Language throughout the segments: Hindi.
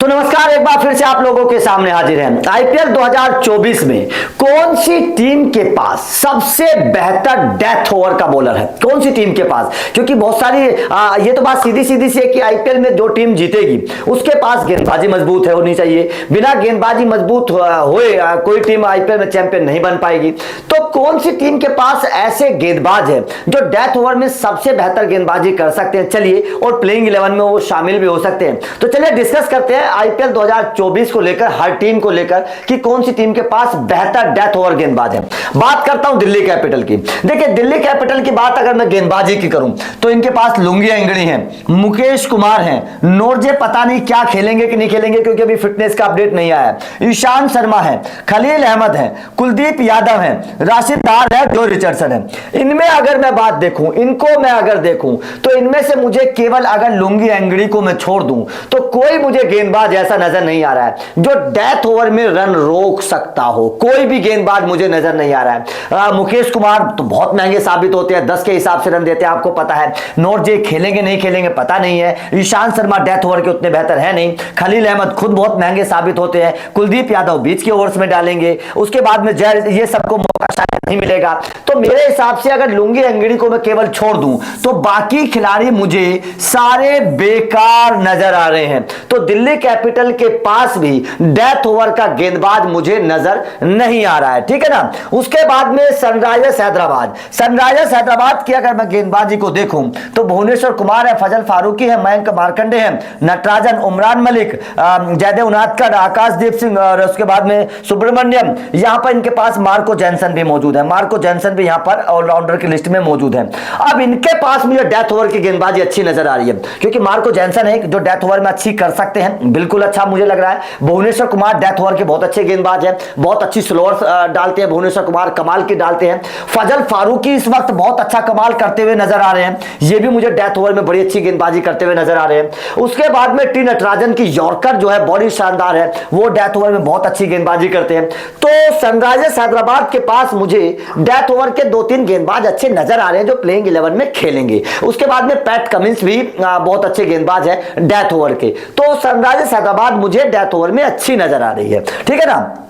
तो नमस्कार, एक बार फिर से आप लोगों के सामने हाजिर हैं। आईपीएल 2024 में कौन सी टीम के पास सबसे बेहतर डेथ ओवर का बॉलर है? कौन सी टीम के पास? क्योंकि बहुत सारी ये तो बात सीधी सीधी सी है कि आईपीएल में जो टीम जीतेगी उसके पास गेंदबाजी मजबूत है होनी चाहिए। बिना गेंदबाजी मजबूत हुए कोई टीम आईपीएल में चैंपियन नहीं बन पाएगी। तो कौन सी टीम के पास ऐसे गेंदबाज है जो डेथ ओवर में सबसे बेहतर गेंदबाजी कर सकते हैं? चलिए, और प्लेइंग 11 में वो शामिल भी हो सकते हैं। तो चलिए डिस्कस करते हैं आईपीएल 2024 को लेकर, हर टीम को लेकर कि कौन सी टीम के पास बेहतर डेथ ओवर गेंदबाज है। बात करता हूं दिल्ली कैपिटल की। देखिए, दिल्ली कैपिटल की बात अगर मैं गेंदबाजी की करूं तो इनके पास लुंगी एंगड़ी है, मुकेश कुमार है, नोरजे पता नहीं क्या खेलेंगे कि नहीं खेलेंगे क्योंकि अभी फिटनेस का अपडेट नहीं आया है, ईशान शर्मा है, खलील अहमद है, कुलदीप यादव है, राशिद खान है, जो रिचर्डसन है। इनमें अगर मैं बात देखूं, इनको मैं अगर देखूं तो इनमें से मुझे केवल अगर लुंगी एंगड़ी को मैं छोड़ दूं तो कोई मुझे गेंदबाज ऐसा नजर नहीं आ रहा है जो डेथ ओवर में रन रोक सकता हो। कोई भी गेंदबाज मुझे नजर नहीं आ रहा है। मुकेश कुमार तो बहुत महंगे साबित होते हैं, 10 के हिसाब से रन देते हैं, आपको पता है। नोरजे खेलेंगे नहीं खेलेंगे पता नहीं है। ईशान शर्मा डेथ ओवर के उतने बेहतर है नहीं। खलील अहमद खुद बहुत महंगे साबित होते हैं। कुलदीप यादव बीच के ओवर्स में डालेंगे, उसके बाद में ये सबको मौका शायद नहीं मिलेगा। तो मेरे हिसाब से अगर लुंगी अंगड़ी को मैं केवल छोड़ दूं तो बाकी खिलाड़ी मुझे सारे बेकार नजर आ रहे हैं। तो दिल्ली कैपिटल के पास भी डेथ ओवर का गेंदबाज मुझे नजर नहीं आ रहा है, ठीक है ना। उसके बाद में सनराइजर्स हैदराबाद की अगर मैं गेंदबाजी को देखूं तो भुवनेश्वर कुमार है, फजल फारूकी है, मयंक मार्कंडे है, नटराजन, उमरान मलिक, जयदेव उनादकर, आकाशदीप सिंह और उसके बाद में सुब्रमण्यम। यहां पर इनके पास मार्को जैनसन भी मौजूद है। मार्को जैनसन भी यहां पर ऑलराउंडर की लिस्ट में मौजूद है। अब इनके पास मुझे डेथ ओवर की गेंदबाजी अच्छी नजर आ रही है क्योंकि मार्को जैनसन है जो डेथ ओवर में अच्छी कर सकते हैं, बिल्कुल अच्छा मुझे लग रहा है। भुवनेश्वर कुमार डेथ ओवर के बहुत अच्छे गेंदबाज हैं, बहुत अच्छी स्लोअर्स डालते हैं भुवनेश्वर कुमार, कमाल की डालते हैं। फजल फारूकी इस वक्त बहुत अच्छा कमाल करते हुए नजर आ रहे हैं, ये भी मुझे डेथ ओवर में बड़ी अच्छी गेंदबाजी करते हुए नजर आ रहे हैं। उसके बाद में टी नटराजन की यॉर्कर जो है बड़ी शानदार है, वो डेथ ओवर में बहुत अच्छी गेंदबाजी करते हैं। तो सनराइजर्स हैदराबाद के पास मुझे डेथ ओवर के 2-3 गेंदबाज अच्छे नजर आ रहे हैं जो प्लेइंग 11 में खेलेंगे। उसके बाद में पैट कमिंस भी बहुत अच्छे गेंदबाज है डेथ ओवर के। तो सनराइजर्स हैदराबाद मुझे डेथ ओवर में अच्छी नजर आ रही है, ठीक है ना।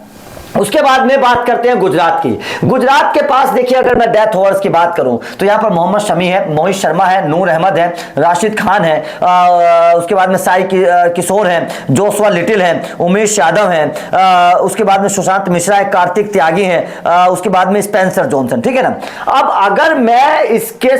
उसके बाद में बात करते हैं गुजरात की। गुजरात के पास देखिए, अगर मैं डेथ ओवर्स की बात करूं तो यहां पर मोहम्मद शमी है, मोहित शर्मा है, नूर अहमद है, राशिद खान है, उसके बाद में साई किशोर है, जोशुआ लिटिल है, उमेश यादव है, उसके बाद में सुशांत मिश्रा है, कार्तिक त्यागी है, उसके बाद में स्पेंसर जॉनसन, ठीक है ना। अब अगर मैं इसके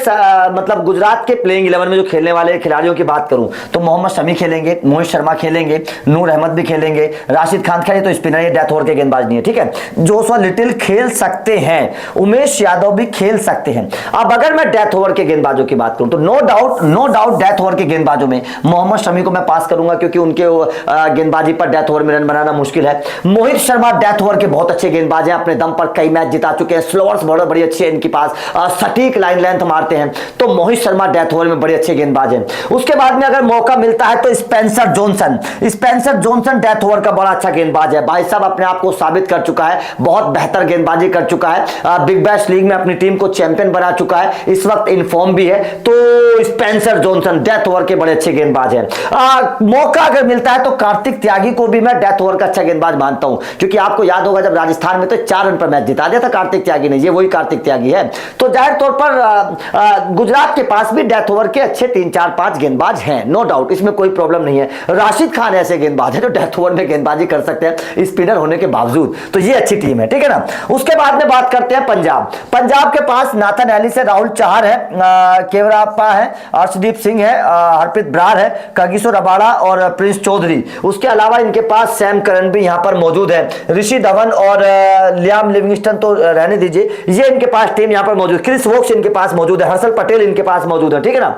मतलब गुजरात के प्लेइंग 11 में जो खेलने वाले खिलाड़ियों की बात करूं तो मोहम्मद शमी खेलेंगे, मोहित शर्मा खेलेंगे, नूर अहमद भी खेलेंगे, राशिद खान खेले तो स्पिनर, ये डेथ ओवर के गेंदबाज नहीं है, ठीक है। जोशुआ लिटिल खेल सकते हैं, उमेश यादव भी खेल सकते हैं। अब अगर मैं डेथ ओवर के गेंदबाजों की बात करूं तो नो डाउट डेथ ओवर के गेंदबाजों में मोहम्मद शमी को मैं पास करूंगा क्योंकि उनके गेंदबाजी पर डेथ ओवर में रन बनाना मुश्किल है। मोहित शर्मा डेथ ओवर के बहुत अच्छे गेंदबाज हैं, अपने दम पर कई मैच जिता चुके हैं, स्लोअर्स बड़ी अच्छी है इनके पास, सटीक लाइन लेंथ मारते हैं। तो मोहित शर्मा डेथ ओवर में बड़े अच्छे गेंदबाज हैं। उसके बाद में अगर मौका मिलता है तो स्पेंसर जॉनसन डेथ ओवर का बड़ा अच्छा गेंदबाज है। भाई साहब अपने आप को साबित कर चुका है, बहुत बेहतर गेंदबाजी कर चुका है, बिग बैश लीग में अपनी टीम को चैंपियन बना चुका है, इस वक्त इन फॉर्म भी है। तो स्पेंसर जॉनसन डेथ ओवर के बड़े अच्छे गेंदबाज हैं। मौका अगर मिलता है तो कार्तिक त्यागी को भी मैं डेथ ओवर का अच्छा गेंदबाज मानता हूं क्योंकि आपको याद होगा जब राजस्थान में तो 4 रन पर मैच जिता दिया था कार्तिक त्यागी ने, ये वही कार्तिक त्यागी है। तो जाहिर तौर पर गुजरात के पास भी डेथ ओवर के अच्छे 3-4-5 गेंदबाज हैं, नो डाउट, इसमें कोई प्रॉब्लम नहीं है। राशिद खान ऐसे गेंदबाज है जो डेथ ओवर में गेंदबाजी कर सकते हैं स्पिनर होने के बावजूद, तो ये अच्छी टीम है, ठीक है ना। उसके बाद में बात करते हैं पंजाब के पास नाथन एलिस है, राहुल चाहर है, केवराप्पा है, अर्शदीप सिंह है, हरप्रीत ब्रार है, कागिसो रबाड़ा और प्रिंस चौधरी। उसके अलावा इनके पास सैम करन भी यहां पर मौजूद है, ऋषि धवन और लियाम लिविंगस्टन तो रहने दीजिए, ये इनके पास टीम यहां पर मौजूद, क्रिस वोक्स इनके पास मौजूद है, हर्षल पटेल इनके पास मौजूद है, ठीक है ना।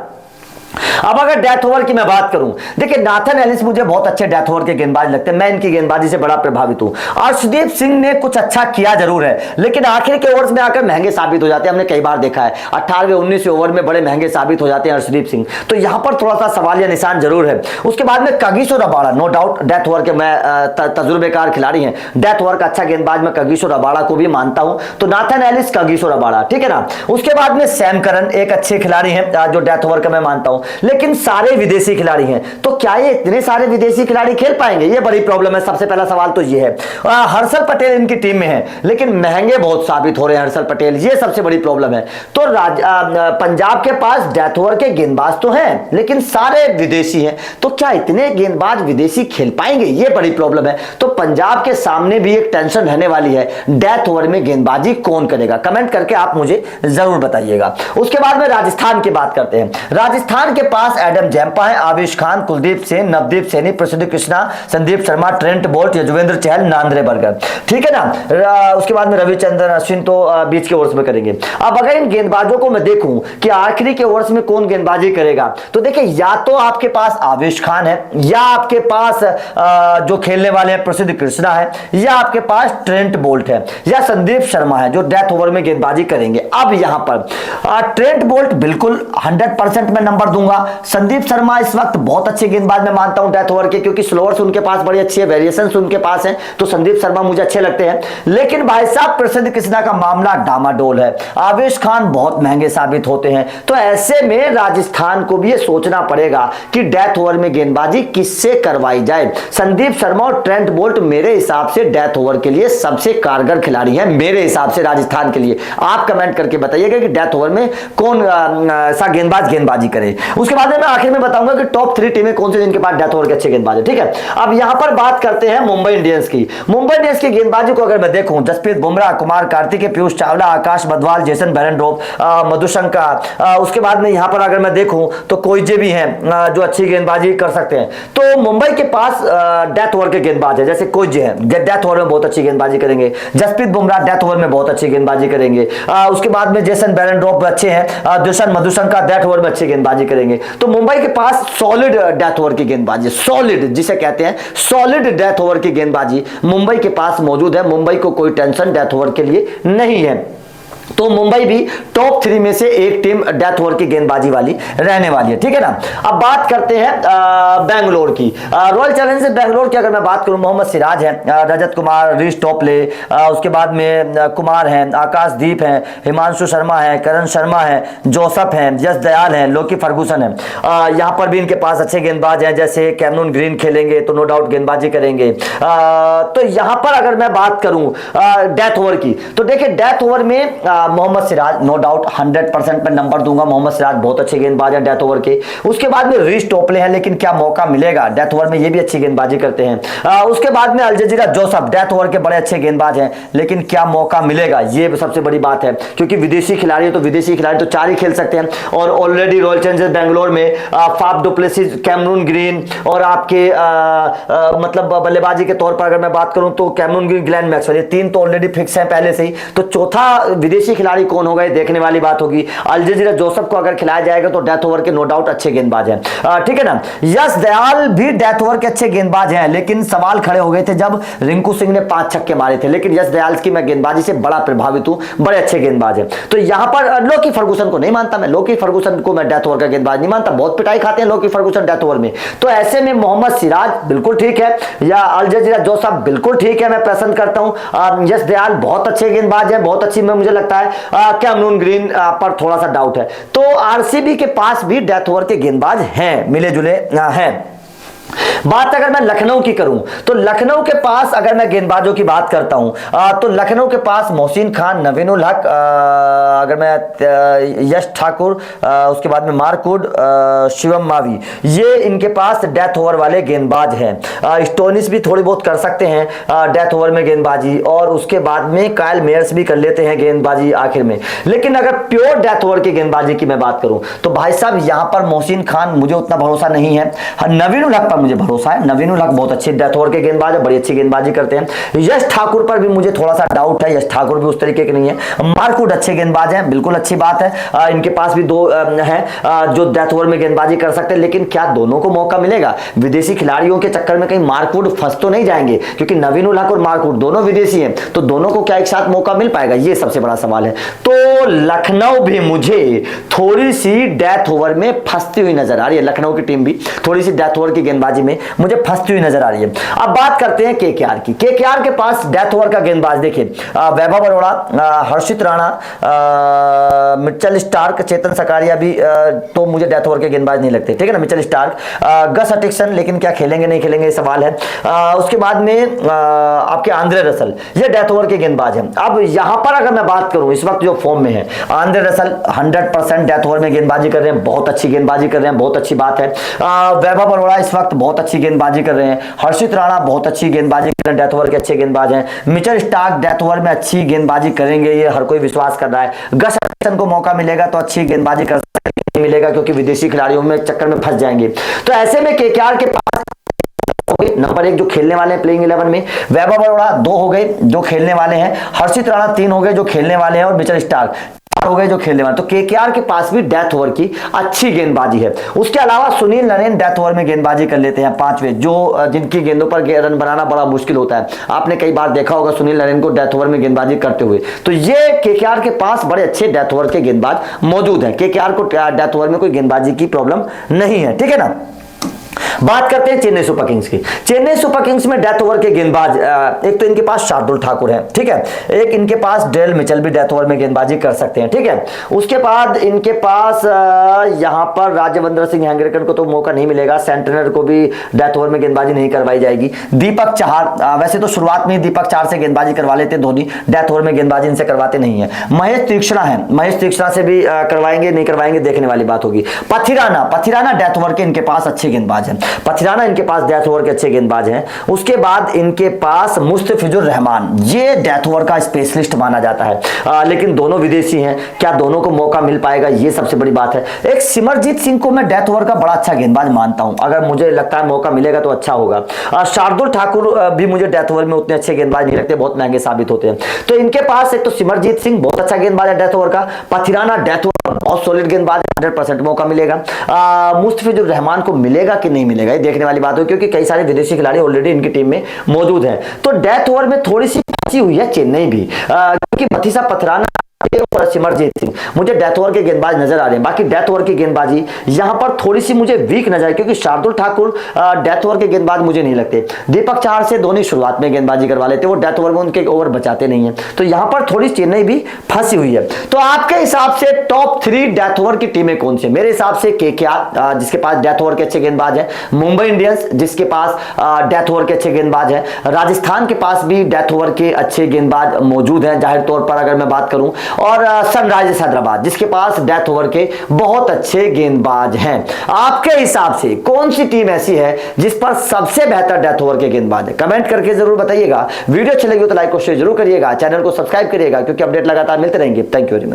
अब अगर डेथ ओवर की मैं बात करूं, देखिए नाथन एलिस मुझे बहुत अच्छे डेथ ओवर के गेंदबाज लगते हैं, मैं इनकी गेंदबाजी से बड़ा प्रभावित हूं। अर्शदीप सिंह ने कुछ अच्छा किया जरूर है लेकिन आखिर के ओवर्स में आकर महंगे साबित हो जाते हैं, हमने कई बार देखा है 18वें 19वें ओवर में बड़े महंगे साबित हो जाते हैं अर्शदीप सिंह, तो यहां पर थोड़ा सा सवालिया निशान जरूर है। उसके बाद में Kagiso Rabada, no doubt death over के मैं तजुर्बेकार खिलाड़ी हैं, डेथ ओवर का अच्छा गेंदबाज मैं कागिसो रबाड़ा को भी मानता हूं। तो नाथन एलिस, कागिसो रबाड़ा, ठीक है ना। उसके बाद में सैम करन एक अच्छे खिलाड़ी हैं जो डेथ ओवर का मैं मानता हूं। लेकिन सारे विदेशी खिलाड़ी हैं, तो क्या ये इतने सारे विदेशी खिलाड़ी खेल पाएंगे? ये बड़ी प्रॉब्लम है। सबसे पहला सवाल तो ये है। हर्षल पटेल इनकी टीम में है, लेकिन महंगे बहुत साबित हो रहे हैं हर्षल पटेल, ये सबसे बड़ी प्रॉब्लम है। तो पंजाब के पास डेथ ओवर के गेंदबाज तो हैं, लेकिन सारे विदेशी हैं, तो क्या इतने गेंदबाज विदेशी खेल पाएंगे? ये बड़ी प्रॉब्लम है। तो पंजाब के सामने भी एक टेंशन रहने वाली है, डेथ ओवर में गेंदबाजी कौन करेगा? कमेंट करके आप मुझे जरूर बताइएगा। उसके बाद में राजस्थान की बात करते हैं। राजस्थान के पास एडम जैम्पा है, आविश खान, कुलदीप सेन, नवदीप सैनी, प्रसिद्ध Krishna, Sandeep Sharma, Trent Boult, Yuzvendra Chahal, Nandre Burger, ठीक है ना। उसके बाद में रविचंद्रन अश्विन तो बीच के ओवर्स में करेंगे। अब अगर इन गेंदबाजों को मैं देखूं कि आखिरी के ओवर्स में कौन गेंदबाजी करेगा, तो देखिए या तो आपके पास आविश खान है, या आपके पास जो खेलने वाले हैं प्रसिद्ध कृष्णा है, या आपके पास ट्रेंट बोल्ट है, या संदीप शर्मा है जो डेथ ओवर में गेंदबाजी करेंगे। अब यहां पर ट्रेंट बोल्ट बिल्कुल 100% मैं नंबर दूंगा। संदीप शर्मा इस वक्त बहुत अच्छे गेंदबाज मैं मानता हूं डेथ ओवर के, क्योंकि स्लोअर्स उनके पास बड़ी अच्छी है, वेरिएशंस उनके पास है, तो संदीप शर्मा मुझे अच्छे लगते हैं। लेकिन भाई साहब प्रसिद्ध कृष्णा का मामला डामाडोल है, आवेश खान बहुत महंगे साबित होते हैं। तो ऐसे में राजस्थान को भी ये सोचना पड़ेगा कि डेथ ओवर में गेंदबाजी किससे करवाई जाए। संदीप शर्मा और ट्रेंट बोल्ट मेरे हिसाब से डेथ ओवर के लिए सबसे कारगर खिलाड़ी हैं, मेरे हिसाब से राजस्थान के लिए। आप कमेंट करके बताइएगा कि डेथ ओवर में कौन सा गेंदबाजी करे। उसके बाद में मैं आखिर में बताऊंगा कि टॉप 3 टीमें कौन सी जिनके पास डेथ ओवर के अच्छे गेंदबाज है, ठीक है। अब यहां पर बात करते हैं मुंबई इंडियंस की। मुंबई इंडियंस की गेंदबाजी को अगर मैं देखूं, जसप्रीत बुमराह, कुमार कार्तिक, पीयूष चावला, आकाश बदवाल, जेसन बेरेंड्रोप, मधुशंका, उसके बाद में यहां पर अगर मैं देखूं तो कोइजे भी हैं जो अच्छी गेंदबाजी कर सकते हैं। तो मुंबई के पास डेथ ओवर के गेंदबाज है, जैसे कोइजे हैं डेथ ओवर में बहुत अच्छी गेंदबाजी करेंगे, जसप्रीत बुमराह डेथ ओवर में बहुत अच्छी गेंदबाजी करेंगे, उसके बाद में जेसन बेरेंड्रोप अच्छे हैं, दुष्यंत मधुशंका डेथ ओवर में अच्छी गेंदबाजी करेंगे। तो मुंबई के पास सॉलिड डेथ ओवर की गेंदबाजी, सॉलिड जिसे कहते हैं सॉलिड डेथ ओवर की गेंदबाजी मुंबई के पास मौजूद है। मुंबई को कोई टेंशन डेथ ओवर के लिए नहीं है। तो मुंबई भी टॉप 3 में से एक टीम डेथ ओवर की गेंदबाजी वाली रहने वाली है, ठीक है ना। अब बात करते हैं बेंगलोर की। रॉयल चैलेंजर्स बेंगलोर की अगर मैं बात करूं, मोहम्मद सिराज है, रजत कुमार, रीश टोपले, उसके बाद में कुमार हैं, आकाशदीप हैं, हिमांशु शर्मा है, करण शर्मा है, जोसफ हैं, यश दयाल हैं, लोकी फर्गूसन है। यहां पर भी इनके पास अच्छे गेंदबाज हैं, जैसे कैमरून ग्रीन खेलेंगे तो नो डाउट गेंदबाजी करेंगे। तो यहां पर अगर मैं बात करूं डेथ ओवर की, तो देखिए डेथ ओवर में मोहम्मद सिराज नो डाउट 100% पे नंबर दूंगा। मोहम्मद सिराज बहुत अच्छे गेंदबाज हैं डेथ ओवर के। उसके बाद में रीश टोपले हैं, लेकिन क्या मौका मिलेगा डेथ ओवर में? ये भी अच्छी गेंदबाजी करते हैं। उसके बाद में अलजजीरा जोसफ डेथ ओवर के बड़े अच्छे गेंदबाज हैं, लेकिन क्या मौका मिलेगा? ये सबसे बड़ी बात है, क्योंकि विदेशी खिलाड़ी तो 4 ही खेल सकते हैं, और ऑलरेडी रॉयल चैलेंजर्स बेंगलोर में Faf du Plessis, Cameron Green और आपके मतलब बल्लेबाजी के तौर पर अगर मैं बात करूं तो कैमरून ग्रीन, ग्लेन मैक्सवेल, ये 3 तो ऑलरेडी फिक्स हैं पहले से ही। तो चौथा विदेशी खिलाड़ी कौन होगा, देखने वाली बात होगी। अलजजीरा जोसफ को अगर खिलाया जाएगा तो डेथ ओवर के नो डाउट अच्छे गेंदबाज हैं, ठीक है ना। यश दयाल भी डेथ ओवर के अच्छे गेंदबाज हैं, लेकिन सवाल खड़े हो गए थे जब रिंकू सिंह ने 5 छक्के मारे थे। लेकिन यश दयाल की मैं गेंदबाजी से बड़ा प्रभावित हूं, बड़े अच्छे गेंदबाज हैं। तो यहां पर लोकी फर्गूसन को नहीं मानता मैं, लोकी फर्गूसन को मैं डेथ ओवर का गेंदबाज नहीं मानता, बहुत पिटाई खाते हैं लोकी फर्गूसन डेथ ओवर में। तो ऐसे में मोहम्मद सिराज बिल्कुल ठीक है, या अलजजीरा जोसफ बिल्कुल ठीक है, मैं पसंद करता हूं। यश दयाल बहुत अच्छे गेंदबाज हैं, बहुत अच्छी, मुझे लगता है कैमरून ग्रीन पर थोड़ा सा डाउट है। तो आरसीबी के पास भी डेथ ओवर के गेंदबाज हैं, मिले जुले हैं। बात अगर मैं लखनऊ की करूं, तो लखनऊ के पास अगर मैं गेंदबाजों की बात करता हूं तो लखनऊ के पास मोहसिन खान, नवीनुल हक, अगर मैं यश ठाकुर, उसके बाद में मार्कवुड, शिवम मावी, ये इनके पास डेथ ओवर वाले गेंदबाज हैं। स्टोनिस भी थोड़ी बहुत कर सकते हैं डेथ ओवर में गेंदबाजी, और उसके बाद में कायल मेयर्स भी कर लेते हैं गेंदबाजी आखिर में। लेकिन अगर प्योर डेथ ओवर की गेंदबाजी की मैं बात करूं तो भाई साहब यहां पर मोहसिन खान मुझे उतना भरोसा नहीं है, नवीनुल हक पर मुझे भरोसा है। नवीनुल हक बहुत अच्छे डेथ ओवर के गेंदबाज है, बड़ी अच्छी गेंदबाजी करते हैं। यश ठाकुर पर भी मुझे थोड़ा सा डाउट है, यश ठाकुर भी उस तरीके के नहीं है। मार्कवुड अच्छे गेंदबाज हैं, बिल्कुल अच्छी बात है, इनके पास भी 2 हैं जो डेथ ओवर में गेंदबाजी कर सकते हैं। लेकिन क्या दोनों को मौका मिलेगा? विदेशी खिलाड़ियों के चक्कर में कहीं मार्कवुड फंस तो नहीं जाएंगे, क्योंकि नवीनुल हक और मार्कवुड दोनों विदेशी हैं, तो दोनों को क्या एक साथ मौका मिल पाएगा? ये सबसे बड़ा सवाल है। तो लखनऊ भी मुझे थोड़ी सी डेथ ओवर में फंसती हुई नजर आ रही है, लखनऊ की टीम भी थोड़ी सी डेथ ओवर की गेंदबाजी गेंदबाजी में मुझे फंसती हुई नजर आ रही है। अब बात करते हैं केकेआर की। केकेआर के पास डेथ ओवर का गेंदबाज देखिए, वैभव अरोड़ा, हर्षित राणा, मिचेल स्टार्क, चेतन सकारिया भी तो मुझे डेथ ओवर के गेंदबाज नहीं लगते, ठीक है ना। मिचेल स्टार्क, गस हटिक्सन, लेकिन क्या खेलेंगे नहीं खेलेंगे ये सवाल है। उसके बाद में आपके आंद्रे रसल, ये डेथ ओवर के गेंदबाज हैं। अब यहां पर अगर मैं बात करूं इस वक्त जो फॉर्म में है, आंद्रे रसल 100% डेथ ओवर में गेंदबाजी कर रहे हैं, बहुत अच्छी गेंदबाजी कर रहे हैं, बहुत अच्छी बात है। वैभव अरोड़ा इस वक्त बहुत अच्छी गेंदबाजी कर रहे हैं, हर्षित राणा बहुत अच्छी गेंदबाजी कर रहे हैं, डेथ ओवर के अच्छे गेंदबाज हैं। मिचेल स्टार्क डेथ ओवर में अच्छी गेंदबाजी करेंगे, ये हर कोई विश्वास कर रहा है। गस हटिक्सन को मौका मिलेगा तो अच्छी गेंदबाजी कर मिलेगा, क्योंकि विदेशी खिलाड़ियों में चक्कर में फंस जाएंगे। तो ऐसे में केकेआर के पास नंबर 1 जो खेलने वाले हैं प्लेइंग 11 में, वैभव अरोड़ा 2 हो गए जो खेलने वाले हैं, हर्षित राणा 3 हो गए जो खेलने वाले हैं, और मिचेल स्टार्क 4 हो गए जो खेलने वाले। तो केकेआर के पास भी डेथ ओवर की अच्छी गेंदबाजी है। उसके अलावा सुनील नरेन डेथ ओवर में गेंदबाजी कर लेते हैं 5वें, जो जिनकी गेंदों पर रन बनाना बड़ा मुश्किल होता है। आपने कई बार देखा होगा सुनील नरेन को डेथ ओवर में गेंदबाजी करते हुए। तो ये केकेआर के पास बड़े अच्छे डेथ ओवर के गेंदबाज मौजूद हैं। केकेआर को डेथ ओवर में कोई गेंदबाजी की प्रॉब्लम नहीं है, ठीक है ना। बात करते हैं चेन्नई सुपर किंग्स की। चेन्नई सुपर किंग्स में डेथ ओवर के गेंदबाज, एक तो इनके पास शार्दुल ठाकुर है, ठीक है, एक इनके पास डेल मिचेल भी डेथ ओवर में गेंदबाजी कर सकते हैं, ठीक है। उसके बाद इनके पास यहां पर राजवंद्र सिंह हैंगरकर को तो मौका नहीं मिलेगा, सेंटनर को भी डेथ ओवर में गेंदबाजी नहीं करवाई जाएगी। दीपक चाहर, वैसे तो शुरुआत में दीपक चाहर से गेंदबाजी करवा लेते धोनी, डेथ ओवर में गेंदबाजी इनसे करवाते नहीं है। महेश तीक्ष्णा है, महेश तीक्ष्णा से भी करवाएंगे नहीं करवाएंगे देखने वाली बात होगी। पथिराना डेथ ओवर के इनके पास अच्छे गेंदबाज हैं, पथिराना इनके पास डेथ ओवर के अच्छे गेंदबाज हैं। उसके बाद इनके पास मुस्तफिजुर रहमान, ये डेथ ओवर का स्पेशलिस्ट माना जाता है, लेकिन दोनों विदेशी हैं, क्या दोनों को मौका मिल पाएगा ये सबसे बड़ी बात है। एक सिमरजीत सिंह को मैं डेथ ओवर का बड़ा अच्छा गेंदबाज मानता हूं, अगर मुझे लगता है मौका मिलेगा तो अच्छा होगा। शार्दुल ठाकुर भी मुझे डेथ ओवर में उतने अच्छे गेंदबाज नहीं लगते, बहुत महंगे साबित होते हैं। तो इनके पास एक तो सिमरजीत सिंह बहुत अच्छा गेंदबाज है डेथ ओवर का, पथिराना डेथ ओवर बहुत सॉलिड गेंदबाज, 100% मौका मिलेगा। मुस्तफिजुर रहमान को मिलेगा कि नहीं मिलेगा ये देखने वाली बात हो, क्योंकि कई सारे विदेशी खिलाड़ी ऑलरेडी इनकी टीम में मौजूद हैं। तो डेथ ओवर में थोड़ी सी फंसी हुई है चेन्नई भी, क्योंकि मथीसा पथिराना और सिमरजीत सिंह मुझे डेथ ओवर के गेंदबाज नजर आ रहे हैं। बाकी डेथ ओवर की गेंदबाजी यहां पर थोड़ी सी मुझे वीक नजर आई, क्योंकि शार्दुल ठाकुर डेथ ओवर के गेंदबाज मुझे नहीं लगते। दीपक चाहर से धोनी शुरुआत में गेंदबाजी करवा लेते, वो डेथ ओवर में उनके ओवर बचाते नहीं है। तो यहां पर थोड़ी चेन्नई भी फंसी हुई है। तो आपके हिसाब से टॉप 3 डेथ ओवर की टीमें कौन सी? मेरे हिसाब से केकेआर जिसके पास डेथ ओवर के अच्छे गेंदबाज है, मुंबई इंडियंस जिसके पास डेथ ओवर के अच्छे गेंदबाज है, राजस्थान के पास भी डेथ ओवर के अच्छे गेंदबाज मौजूद हैं जाहिर तौर पर अगर मैं बात करूं, और सनराइजर्स हैदराबाद जिसके पास डेथ ओवर के बहुत अच्छे गेंदबाज हैं। आपके हिसाब से कौन सी टीम ऐसी है जिस पर सबसे बेहतर डेथ ओवर के गेंदबाज है? कमेंट करके जरूर बताइएगा। वीडियो अच्छी लगी हो तो लाइक और शेयर जरूर करिएगा, चैनल को सब्सक्राइब करिएगा, क्योंकि अपडेट लगातार मिलते रहेंगे। Thank you very much.